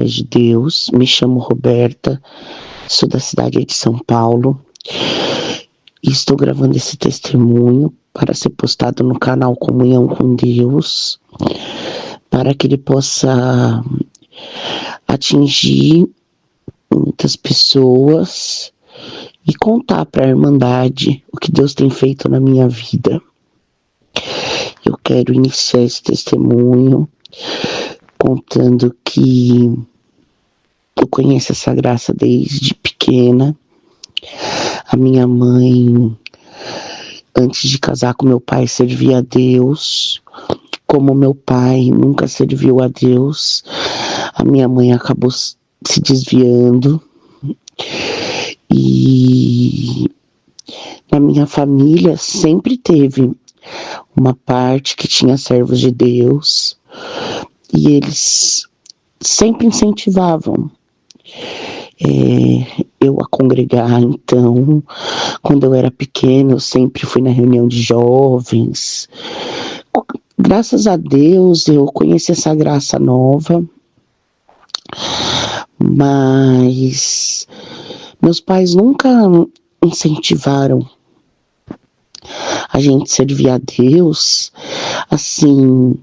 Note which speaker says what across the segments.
Speaker 1: paz de Deus. Me chamo Roberta, sou da cidade de São Paulo e estou gravando esse testemunho para ser postado no canal Comunhão com Deus, para que ele possa atingir muitas pessoas e contar para a Irmandade o que Deus tem feito na minha vida. Eu quero iniciar esse testemunho contando que eu conheço essa graça desde pequena. A minha mãe, antes de casar com meu pai, servia a Deus. Como meu pai nunca serviu a Deus, a minha mãe acabou se desviando. E na minha família sempre teve uma parte que tinha servos de Deus e eles sempre incentivavam eu a congregar. Então, quando eu era pequena, eu sempre fui na reunião de jovens. Graças a Deus eu conheci essa graça nova, mas meus pais nunca incentivaram a gente servir a Deus, assim,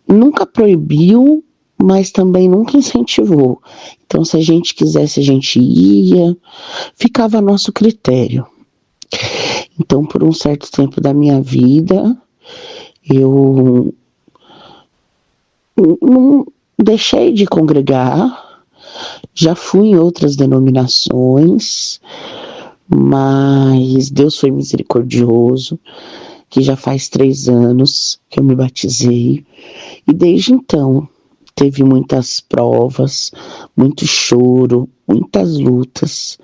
Speaker 1: nunca proibiu, mas também nunca incentivou. Então, se a gente quisesse, a gente ia, ficava a nosso critério. Então, por um certo tempo da minha vida, eu não deixei de congregar, já fui em outras denominações, mas Deus foi misericordioso, que já faz 3 anos que eu me batizei, e desde então teve muitas provas, muito choro, muitas lutas,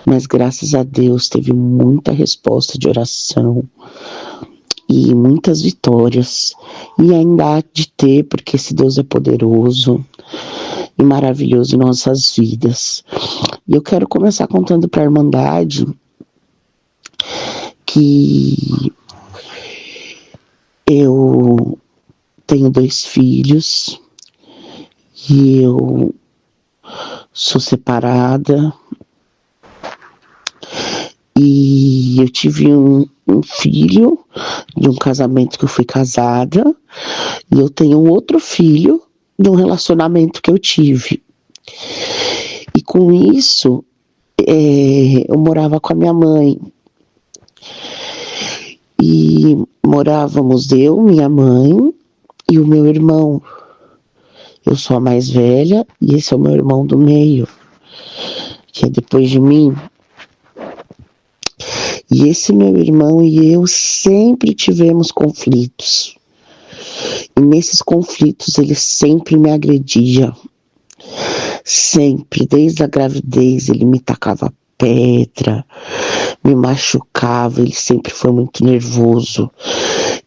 Speaker 1: mas graças a Deus teve muita resposta de oração e muitas vitórias, e ainda há de ter, porque esse Deus é poderoso e maravilhoso em nossas vidas. E eu quero começar contando para a Irmandade que eu tenho 2 filhos e eu sou separada e eu tive um filho de um casamento que eu fui casada e eu tenho um outro filho de um relacionamento que eu tive. E com isso, eu morava com a minha mãe. E morávamos eu, minha mãe e o meu irmão. Eu sou a mais velha e esse é o meu irmão do meio, que é depois de mim. E esse meu irmão e eu sempre tivemos conflitos. E nesses conflitos ele sempre me agredia. Sempre, desde a gravidez, ele me tacava pedra, me machucava, ele sempre foi muito nervoso.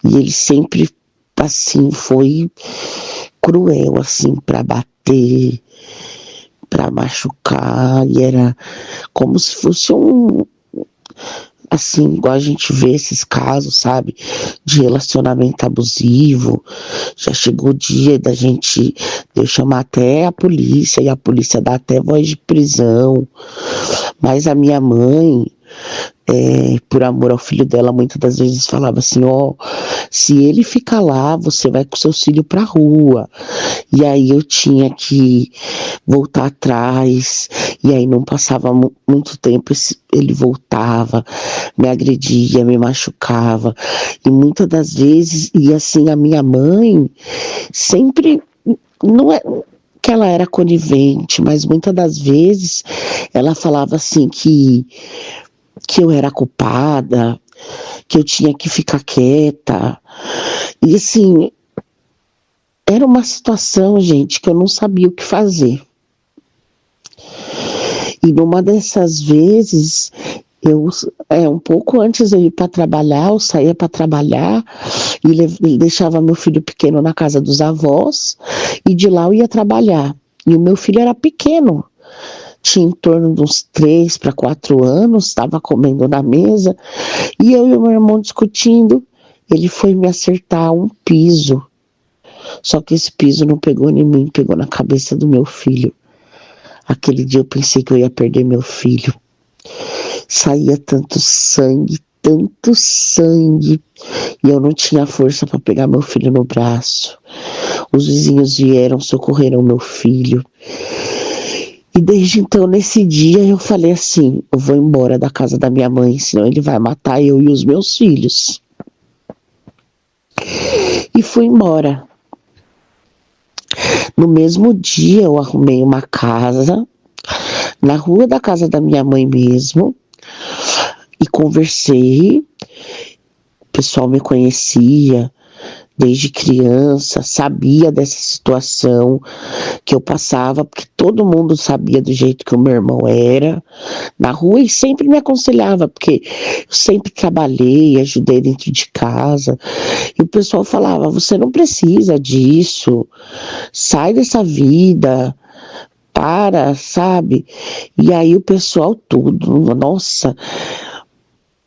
Speaker 1: E ele sempre, assim, foi cruel, assim, para bater, para machucar. E era como se fosse assim, igual a gente vê esses casos, sabe, de relacionamento abusivo. Já chegou o dia de eu chamar até a polícia, e a polícia dá até voz de prisão. Mas a minha mãe, por amor ao filho dela, muitas das vezes falava assim, se ele ficar lá, você vai com seu filho pra rua. E aí eu tinha que voltar atrás, e aí não passava muito tempo, ele voltava, me agredia, me machucava, e muitas das vezes, e assim, a minha mãe sempre, não é que ela era conivente, mas muitas das vezes ela falava assim que eu era culpada, que eu tinha que ficar quieta. E assim, era uma situação, gente, que eu não sabia o que fazer. E numa dessas vezes, um pouco antes de eu ir para trabalhar, eu saía para trabalhar e deixava meu filho pequeno na casa dos avós, e de lá eu ia trabalhar. E o meu filho era pequeno, tinha em torno de uns 3 para 4 anos, estava comendo na mesa, e eu e o meu irmão discutindo, ele foi me acertar um piso. Só que esse piso não pegou em mim, pegou na cabeça do meu filho. Aquele dia eu pensei que eu ia perder meu filho. Saía tanto sangue, e eu não tinha força para pegar meu filho no braço. Os vizinhos vieram, socorreram meu filho. E desde então, nesse dia, eu falei assim: eu vou embora da casa da minha mãe, senão ele vai matar eu e os meus filhos. E fui embora. No mesmo dia, eu arrumei uma casa, na rua da casa da minha mãe mesmo, e conversei. O pessoal me conhecia desde criança, sabia dessa situação que eu passava, porque todo mundo sabia do jeito que o meu irmão era na rua, e sempre me aconselhava, porque eu sempre trabalhei, ajudei dentro de casa, e o pessoal falava: você não precisa disso, sai dessa vida, para, sabe? E aí o pessoal tudo, nossa,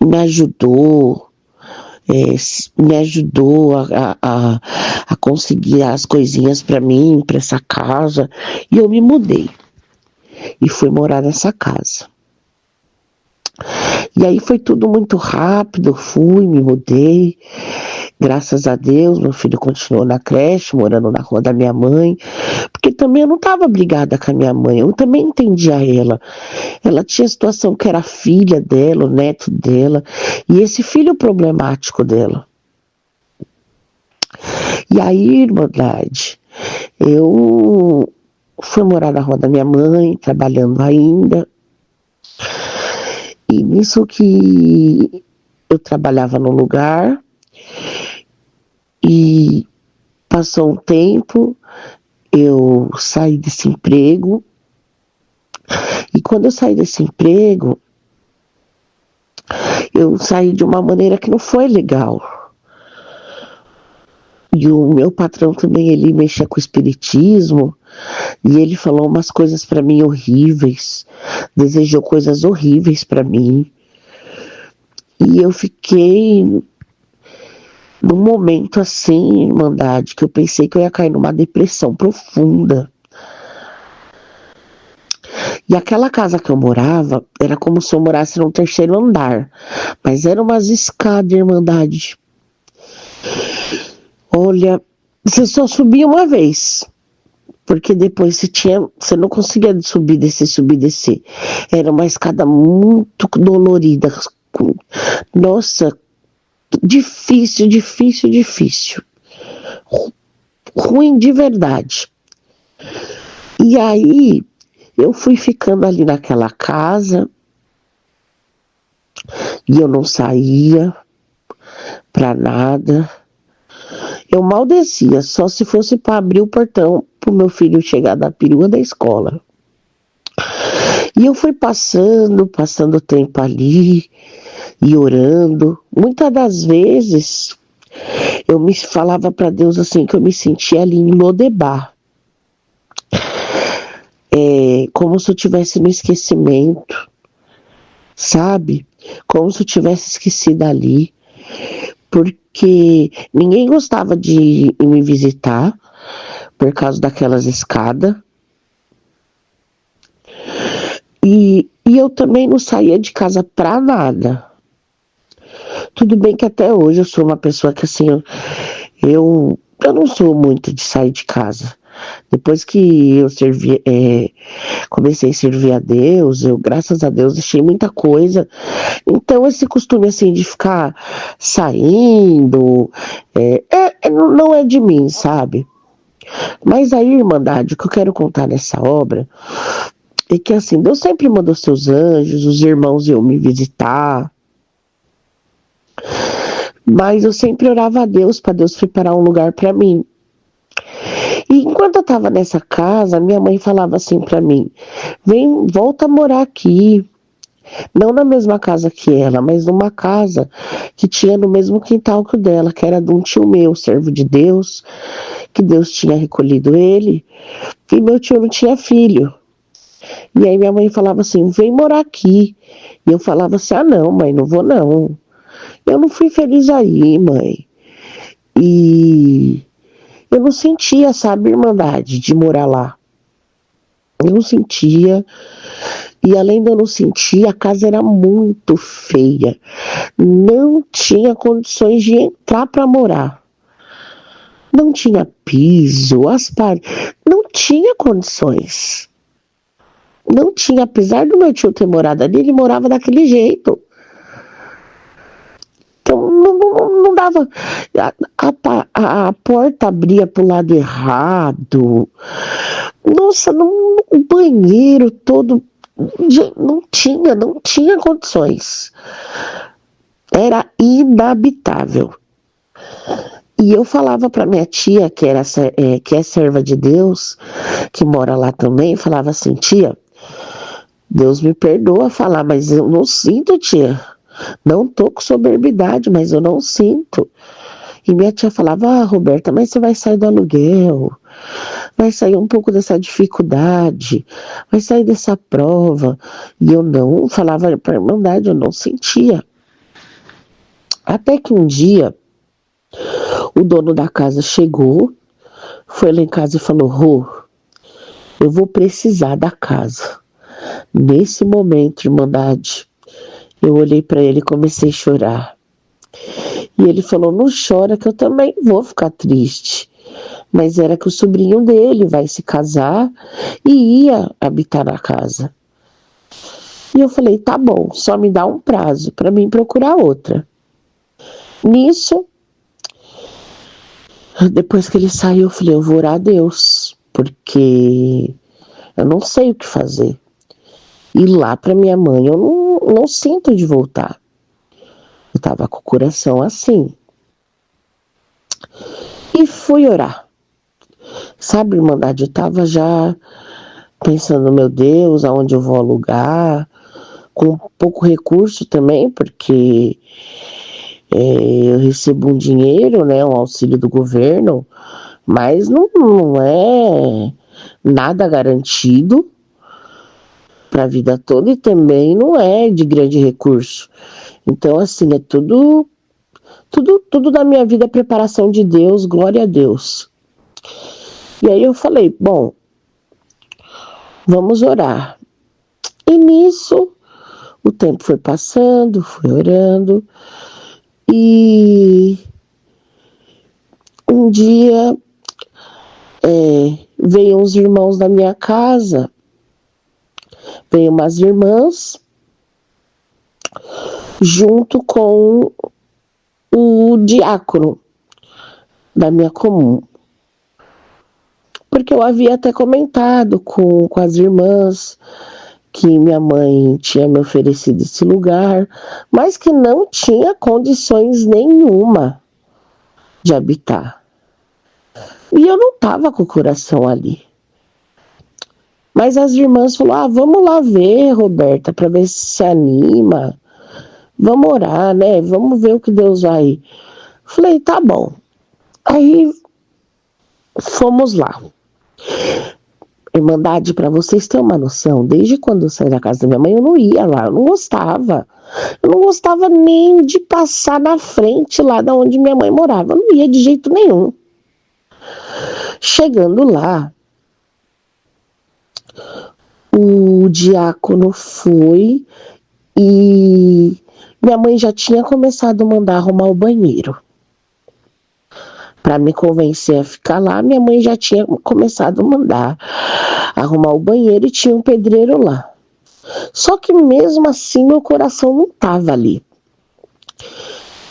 Speaker 1: me ajudou. Me ajudou a conseguir as coisinhas para mim, para essa casa, e eu me mudei e fui morar nessa casa. E aí foi tudo muito rápido, me mudei, graças a Deus, meu filho continuou na creche, morando na rua da minha mãe, porque também eu não estava brigada com a minha mãe, eu também entendia ela tinha situação que era a filha dela, o neto dela, e esse filho problemático dela. E aí, Irmandade, eu fui morar na rua da minha mãe, trabalhando ainda. E nisso que eu trabalhava no lugar, e passou um tempo, eu saí desse emprego. E quando eu saí desse emprego, eu saí de uma maneira que não foi legal. E o meu patrão também, ele mexia com o espiritismo, e ele falou umas coisas para mim horríveis, desejou coisas horríveis para mim. E eu fiquei num momento assim, Irmandade, que eu pensei que eu ia cair numa depressão profunda. E aquela casa que eu morava, era como se eu morasse num terceiro andar, mas eram umas escadas, Irmandade. Olha, você só subia uma vez, porque depois você não conseguia subir, descer. Era uma escada muito dolorida. Nossa, difícil. Ruim de verdade. E aí, eu fui ficando ali naquela casa, e eu não saía pra nada. Eu mal descia, só se fosse para abrir o portão pro meu filho chegar da perua da escola. E eu fui passando o tempo ali e orando. Muitas das vezes eu me falava para Deus assim que eu me sentia ali em Lodebar. Como se eu tivesse no esquecimento, sabe? Como se eu tivesse esquecido ali. Porque ninguém gostava de ir me visitar por causa daquelas escadas. E eu também não saía de casa pra nada. Tudo bem que até hoje eu sou uma pessoa que assim, eu não sou muito de sair de casa. Depois que eu comecei a servir a Deus, eu, graças a Deus, deixei muita coisa. Então, esse costume, assim, de ficar saindo, não é de mim, sabe? Mas aí, Irmandade, o que eu quero contar nessa obra é que, assim, Deus sempre mandou seus anjos, os irmãos iam me visitar. Mas eu sempre orava a Deus, para Deus preparar um lugar para mim. E enquanto eu tava nessa casa, minha mãe falava assim pra mim: volta a morar aqui. Não na mesma casa que ela, mas numa casa que tinha no mesmo quintal que o dela, que era de um tio meu, servo de Deus, que Deus tinha recolhido ele, e meu tio não tinha filho. E aí minha mãe falava assim: vem morar aqui. E eu falava assim: ah, não, mãe, não vou não. Eu não fui feliz aí, mãe. E Eu não sentia, sabe, irmandade, de morar lá. Eu não sentia. E além de eu não sentir, a casa era muito feia. Não tinha condições de entrar para morar. Não tinha piso, as paredes. Não tinha condições. Não tinha, apesar do meu tio ter morado ali, ele morava daquele jeito. Então não dava. A porta abria pro lado errado. Nossa, o banheiro todo. Não tinha condições. Era inabitável. E eu falava para minha tia, que é serva de Deus, que mora lá também, falava assim, tia, Deus me perdoa falar, mas eu não sinto, tia. Não tô com soberbidade, mas eu não sinto. E minha tia falava, Roberta, mas você vai sair do aluguel, vai sair um pouco dessa dificuldade, vai sair dessa prova. E eu não falava para a Irmandade, eu não sentia. Até que um dia, o dono da casa chegou, foi lá em casa e falou, Rô, eu vou precisar da casa. Nesse momento, Irmandade, eu olhei para ele e comecei a chorar. E ele falou, não chora que eu também vou ficar triste. Mas era que o sobrinho dele vai se casar e ia habitar na casa. E eu falei, tá bom, só me dá um prazo para mim procurar outra. Nisso, depois que ele saiu, eu falei, eu vou orar a Deus, porque eu não sei o que fazer. E lá para minha mãe, eu não sinto de voltar. Eu tava com o coração assim. E fui orar. Sabe, Irmandade, eu tava já pensando, meu Deus, aonde eu vou alugar, com pouco recurso também, porque eu recebo um dinheiro, né, um auxílio do governo, mas não é nada garantido para a vida toda e também não é de grande recurso. Então, assim, é tudo da minha vida é preparação de Deus, glória a Deus. E aí eu falei, bom, vamos orar. E nisso, o tempo foi passando, fui orando, e um dia veio uns irmãos da minha casa, veio umas irmãs, junto com o diácono da minha comum. Porque eu havia até comentado com as irmãs que minha mãe tinha me oferecido esse lugar, mas que não tinha condições nenhuma de habitar. E eu não estava com o coração ali. Mas as irmãs falaram, vamos lá ver, Roberta, para ver se anima. Vamos orar, né? Vamos ver o que Deus vai. Falei, tá bom. Aí fomos lá. Irmandade, para vocês terem uma noção, desde quando eu saí da casa da minha mãe, eu não ia lá, eu não gostava. Eu não gostava nem de passar na frente lá da onde minha mãe morava. Eu não ia de jeito nenhum. Chegando lá, o diácono foi e minha mãe já tinha começado a mandar arrumar o banheiro. Para me convencer a ficar lá, minha mãe já tinha começado a mandar arrumar o banheiro e tinha um pedreiro lá. Só que mesmo assim meu coração não estava ali.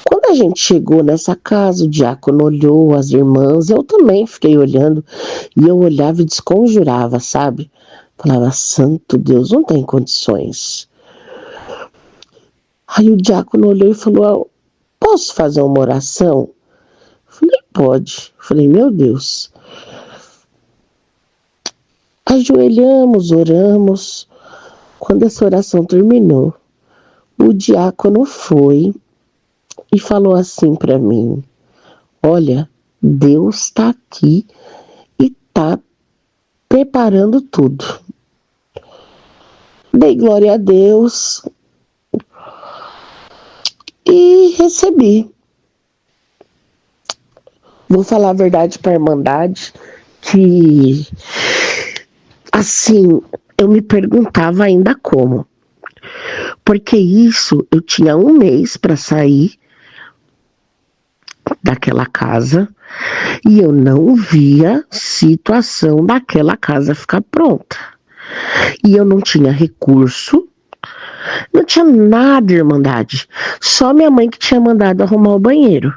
Speaker 1: Quando a gente chegou nessa casa, o diácono olhou as irmãs, eu também fiquei olhando, e eu olhava e desconjurava, sabe? Falava, santo Deus, não tem condições. Aí o diácono olhou e falou, posso fazer uma oração? Falei, pode. Falei, meu Deus. Ajoelhamos, oramos. Quando essa oração terminou, o diácono foi e falou assim para mim, olha, Deus está aqui e está preparando tudo. Dei glória a Deus e recebi. Vou falar a verdade pra Irmandade que, assim, eu me perguntava ainda como. Porque isso, eu tinha um mês para sair daquela casa e eu não via situação daquela casa ficar pronta. E eu não tinha recurso, não tinha nada, Irmandade. Só minha mãe que tinha mandado arrumar o banheiro.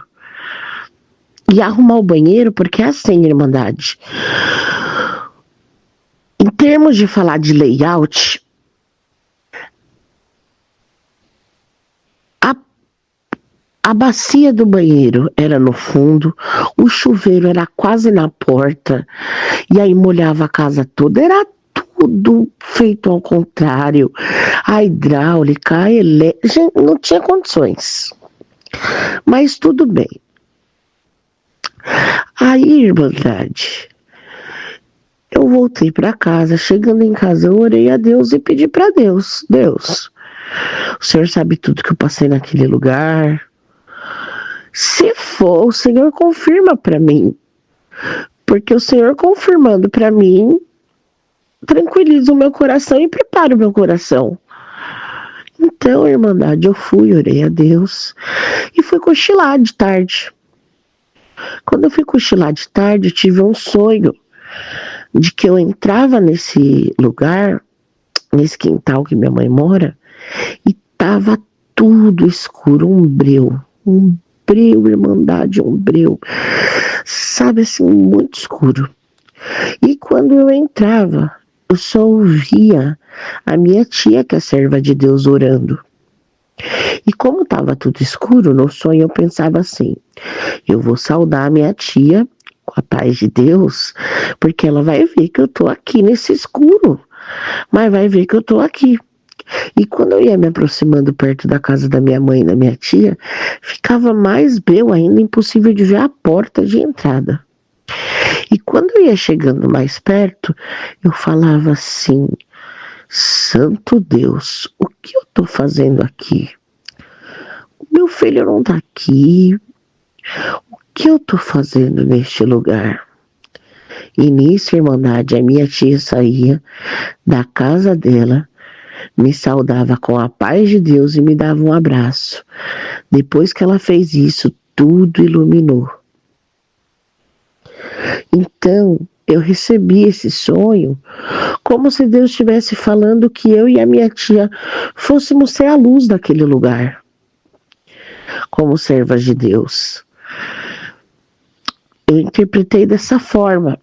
Speaker 1: E arrumar o banheiro, porque é assim, Irmandade. Em termos de falar de layout, a, a bacia do banheiro era no fundo, o chuveiro era quase na porta, e aí molhava a casa toda. Era tudo feito ao contrário. A hidráulica, a elétrica, não tinha condições. Mas tudo bem. Aí, Irmandade, eu voltei para casa. Chegando em casa, eu orei a Deus e pedi para Deus: Deus, o Senhor sabe tudo que eu passei naquele lugar. Se for, o Senhor confirma para mim. Porque o Senhor confirmando para mim, tranquiliza o meu coração e prepara o meu coração. Então, Irmandade, eu fui, orei a Deus e fui cochilar de tarde. Quando eu fui cochilar de tarde, eu tive um sonho de que eu entrava nesse lugar, nesse quintal que minha mãe mora, e tava tudo escuro, um breu, Irmandade, um breu, sabe assim, muito escuro. E quando eu entrava, eu só ouvia a minha tia, que é serva de Deus, orando. E como estava tudo escuro, no sonho eu pensava assim: eu vou saudar a minha tia com a paz de Deus, porque ela vai ver que eu tô aqui nesse escuro, mas vai ver que eu tô aqui. E quando eu ia me aproximando perto da casa da minha mãe e da minha tia, ficava mais breu ainda, impossível de ver a porta de entrada. E quando eu ia chegando mais perto, eu falava assim: Santo Deus, o que eu tô fazendo aqui? Meu filho não tá aqui. O que eu tô fazendo neste lugar? E nisso, Irmandade, a minha tia saía da casa dela, me saudava com a paz de Deus e me dava um abraço. Depois que ela fez isso, tudo iluminou. Então, eu recebi esse sonho como se Deus estivesse falando que eu e a minha tia fôssemos ser a luz daquele lugar, como servas de Deus. Eu interpretei dessa forma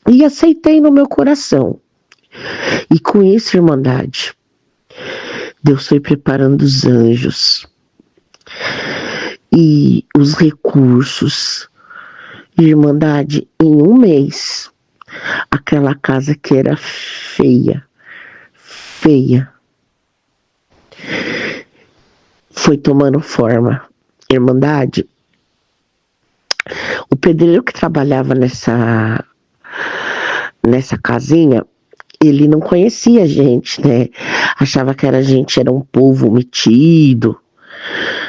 Speaker 1: e aceitei no meu coração. E com isso, Irmandade, Deus foi preparando os anjos e os recursos. Irmandade, em um mês, aquela casa que era feia, foi tomando forma. Irmandade, o pedreiro que trabalhava nessa casinha, ele não conhecia a gente, né? Achava que a gente era um povo metido,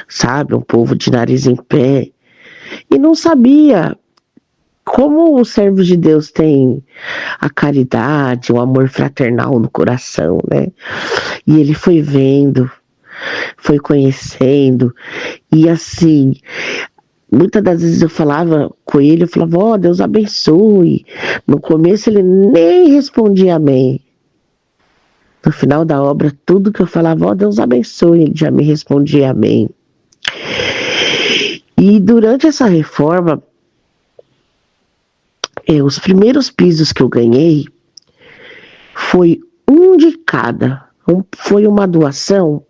Speaker 1: sabe? Um povo de nariz em pé. E não sabia como os servos de Deus têm a caridade, o amor fraternal no coração, né? E ele foi vendo, foi conhecendo, e assim, muitas das vezes eu falava com ele, eu falava: ó, Deus abençoe. No começo ele nem respondia amém. No final da obra, tudo que eu falava: ó, Deus abençoe, ele já me respondia amém. E durante essa reforma, os primeiros pisos que eu ganhei foi um de cada. Foi uma doação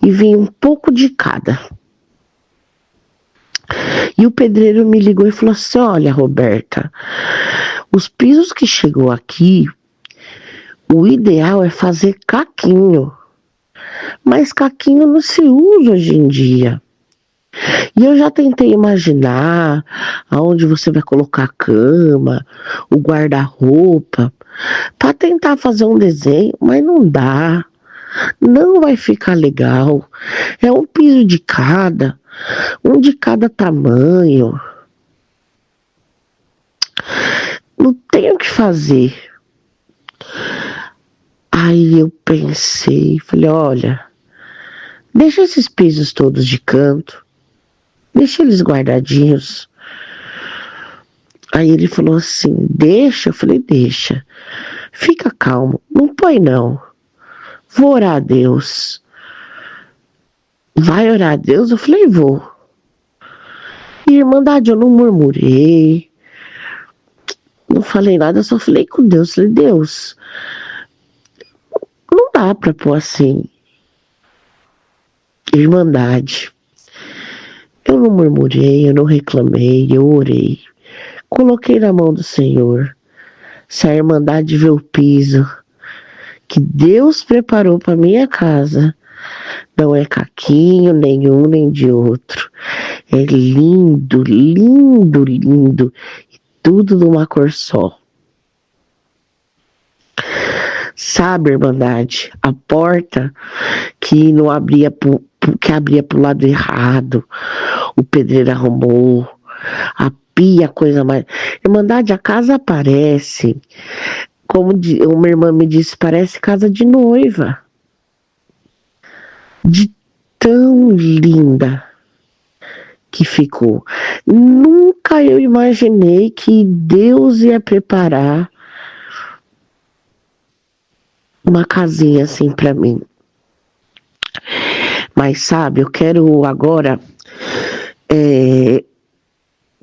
Speaker 1: e vinha um pouco de cada. E o pedreiro me ligou e falou assim: olha, Roberta, os pisos que chegou aqui, o ideal é fazer caquinho. Mas caquinho não se usa hoje em dia. E eu já tentei imaginar aonde você vai colocar a cama, o guarda-roupa, para tentar fazer um desenho, mas não dá. Não vai ficar legal. É um piso de cada, um de cada tamanho. não tenho o que fazer. Aí eu pensei, falei, olha, deixa esses pisos todos de canto, deixa eles guardadinhos. Aí ele falou assim, deixa? Eu falei, deixa. Fica calmo, não põe não. Vou orar a Deus. Vai orar a Deus? Eu falei, vou. E, Irmandade, eu não murmurei, não falei nada, eu só falei com Deus. Falei, Deus, não dá pra pôr assim. Irmandade. Eu não murmurei, eu não reclamei, eu orei. Coloquei na mão do Senhor. Se a Irmandade vê o piso que Deus preparou para minha casa, não é caquinho nenhum nem de outro. É lindo, lindo, lindo. E tudo de uma cor só. Sabe, Irmandade, a porta que não abria que abria pro lado errado, o pedreiro arrumou, a pia, coisa mais. Irmandade, a casa parece, como uma irmã me disse, parece casa de noiva. De tão linda que ficou. Nunca eu imaginei que Deus ia preparar uma casinha assim pra mim. Mas sabe, eu quero agora,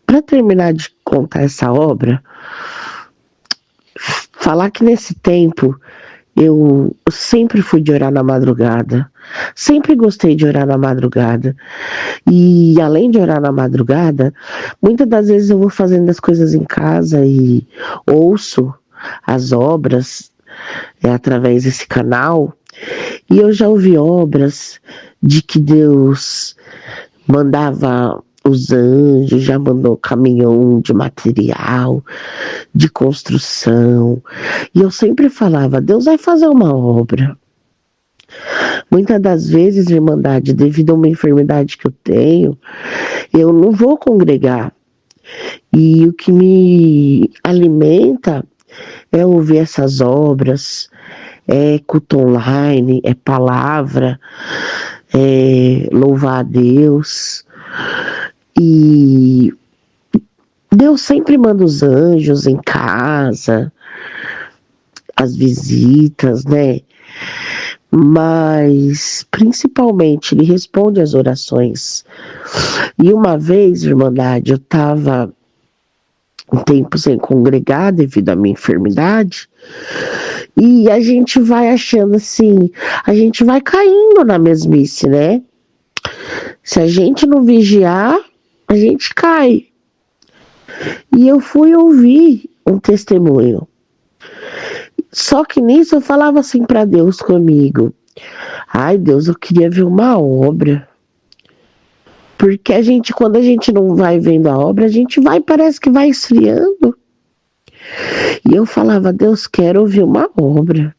Speaker 1: para terminar de contar essa obra, falar que nesse tempo eu sempre fui de orar na madrugada. Sempre gostei de orar na madrugada. E além de orar na madrugada, muitas das vezes eu vou fazendo as coisas em casa e ouço as obras através desse canal. E eu já ouvi obras de que Deus mandava os anjos, já mandou caminhão de material, de construção. E eu sempre falava, Deus vai fazer uma obra. Muitas das vezes, Irmandade, devido a uma enfermidade que eu tenho, eu não vou congregar. E o que me alimenta é ouvir essas obras, é culto online, é palavra, é louvar a Deus. E Deus sempre manda os anjos em casa, as visitas, né? Mas, principalmente, Ele responde às orações. E uma vez, Irmandade, eu estava um tempo sem congregar devido à minha enfermidade, e a gente vai achando assim, a gente vai caindo na mesmice, né? Se a gente não vigiar, a gente cai. E eu fui ouvir um testemunho. Só que nisso eu falava assim para Deus comigo. Ai, Deus, eu queria ver uma obra. Porque quando a gente não vai vendo a obra, a gente parece que vai esfriando. E eu falava, Deus, quero ouvir uma obra.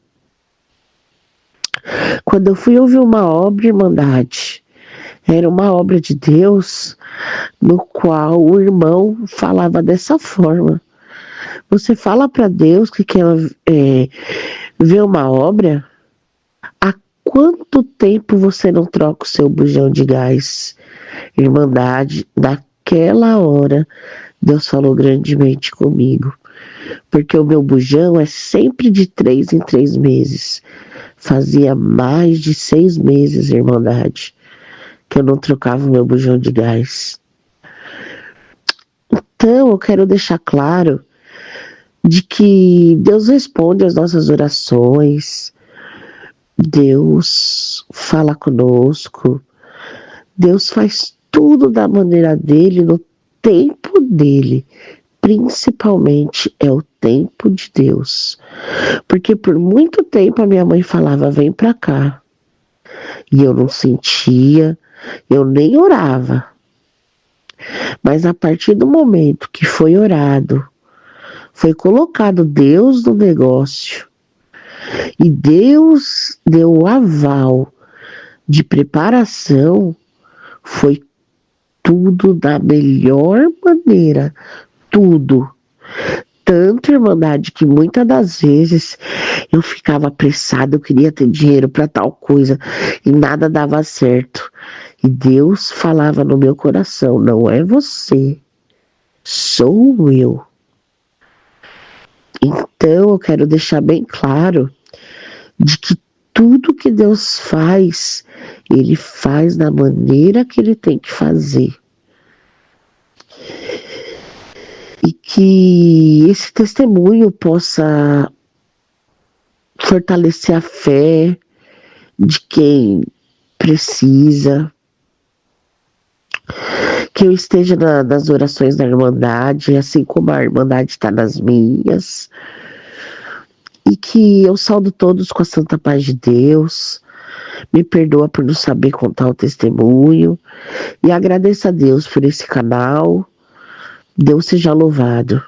Speaker 1: Quando eu fui ouvir uma obra, Irmandade, era uma obra de Deus, no qual o irmão falava dessa forma. Você fala para Deus que quer ver uma obra? Há quanto tempo você não troca o seu bujão de gás? Irmandade, daquela hora, Deus falou grandemente comigo. Porque o meu bujão é sempre de 3 em 3 meses. Fazia mais de 6 meses, Irmandade, que eu não trocava o meu bujão de gás. Então, eu quero deixar claro de que Deus responde às nossas orações, Deus fala conosco, Deus faz tudo da maneira dele, no tempo dele. Principalmente é o tempo de Deus. Porque por muito tempo a minha mãe falava, vem pra cá. E eu não sentia, eu nem orava. Mas a partir do momento que foi orado, foi colocado Deus no negócio, e Deus deu o aval de preparação, foi tudo da melhor maneira. Tudo. tanto, Irmandade, que muitas das vezes eu ficava apressada, eu queria ter dinheiro para tal coisa e nada dava certo. E Deus falava no meu coração: não é você, sou eu. Então eu quero deixar bem claro de que tudo que Deus faz, Ele faz da maneira que Ele tem que fazer. E que esse testemunho possa fortalecer a fé de quem precisa, que eu esteja nas orações da Irmandade, assim como a Irmandade está nas minhas, e que eu saldo todos com a santa paz de Deus, me perdoa por não saber contar o testemunho, e agradeço a Deus por esse canal. Deus seja louvado.